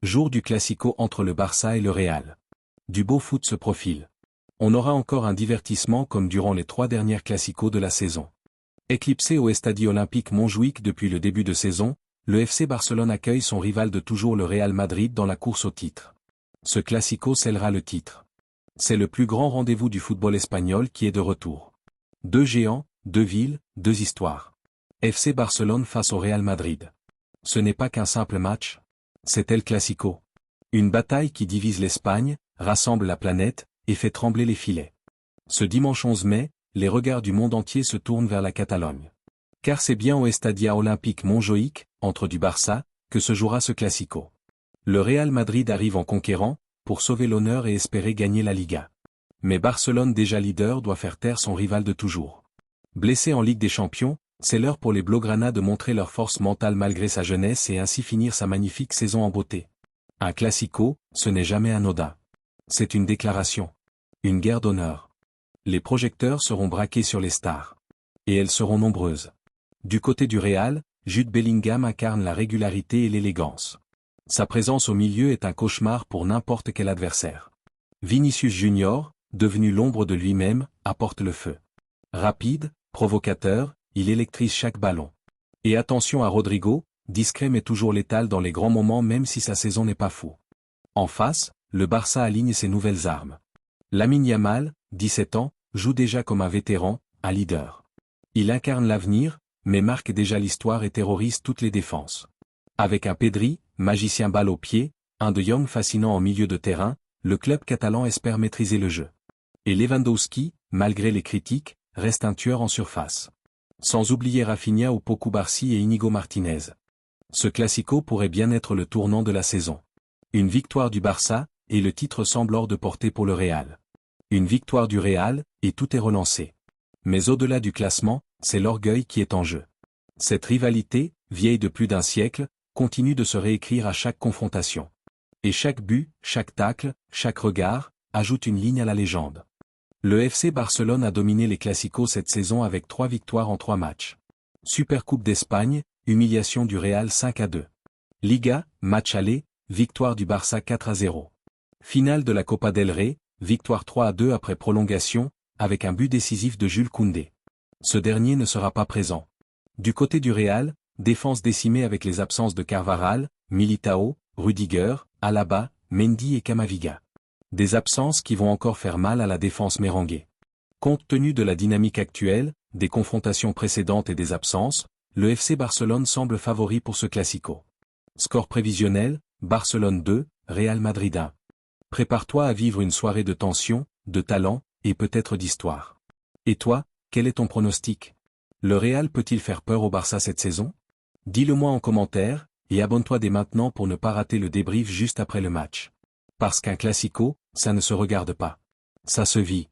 Jour du Classico entre le Barça et le Real. Du beau foot se profile. On aura encore un divertissement comme durant les 3 dernières Classicos de la saison. Éclipsé au Estadio Olympique Montjuïc depuis le début de saison, le FC Barcelone accueille son rival de toujours le Real Madrid dans la course au titre. Ce Classico scellera le titre. C'est le plus grand rendez-vous du football espagnol qui est de retour. 2 géants, 2 villes, 2 histoires. FC Barcelone face au Real Madrid. Ce n'est pas qu'un simple match. C'est El Clasico. Une bataille qui divise l'Espagne, rassemble la planète, et fait trembler les filets. Ce dimanche 11 mai, les regards du monde entier se tournent vers la Catalogne. Car c'est bien au Estadio Olympique Montjuïc, entre du Barça, que se jouera ce Classico. Le Real Madrid arrive en conquérant, pour sauver l'honneur et espérer gagner la Liga. Mais Barcelone déjà leader doit faire taire son rival de toujours. Blessé en Ligue des Champions, c'est l'heure pour les Blaugrana de montrer leur force mentale malgré sa jeunesse et ainsi finir sa magnifique saison en beauté. Un Classico, ce n'est jamais anodin. C'est une déclaration. Une guerre d'honneur. Les projecteurs seront braqués sur les stars. Et elles seront nombreuses. Du côté du Real, Jude Bellingham incarne la régularité et l'élégance. Sa présence au milieu est un cauchemar pour n'importe quel adversaire. Vinicius Junior, devenu l'ombre de lui-même, apporte le feu. Rapide, provocateur, il électrise chaque ballon. Et attention à Rodrigo, discret mais toujours létal dans les grands moments même si sa saison n'est pas fou. En face, le Barça aligne ses nouvelles armes. Lamine Yamal, 17 ans, joue déjà comme un vétéran, un leader. Il incarne l'avenir, mais marque déjà l'histoire et terrorise toutes les défenses. Avec un Pedri, magicien balle au pied, un De Jong fascinant en milieu de terrain, le club catalan espère maîtriser le jeu. Et Lewandowski, malgré les critiques, reste un tueur en surface. Sans oublier Rafinha ou Pau Cubarsí et Inigo Martinez. Ce Classico pourrait bien être le tournant de la saison. Une victoire du Barça, et le titre semble hors de portée pour le Real. Une victoire du Real, et tout est relancé. Mais au-delà du classement, c'est l'orgueil qui est en jeu. Cette rivalité, vieille de plus d'un siècle, continue de se réécrire à chaque confrontation. Et chaque but, chaque tacle, chaque regard, ajoute une ligne à la légende. Le FC Barcelone a dominé les Classicos cette saison avec 3 victoires en 3 matchs. Supercoupe d'Espagne, humiliation du Real 5-2. Liga, match aller, victoire du Barça 4-0. Finale de la Copa del Rey, victoire 3-2 après prolongation, avec un but décisif de Jules Koundé. Ce dernier ne sera pas présent. Du côté du Real, défense décimée avec les absences de Carvajal, Militao, Rudiger, Alaba, Mendy et Camavinga. Des absences qui vont encore faire mal à la défense merengue. Compte tenu de la dynamique actuelle, des confrontations précédentes et des absences, le FC Barcelone semble favori pour ce Classico. Score prévisionnel, Barcelone 2, Real Madrid 1. Prépare-toi à vivre une soirée de tension, de talent, et peut-être d'histoire. Et toi, quel est ton pronostic? Le Real peut-il faire peur au Barça cette saison? Dis-le-moi en commentaire, et abonne-toi dès maintenant pour ne pas rater le débrief juste après le match. Parce qu'un Classico, ça ne se regarde pas. Ça se vit.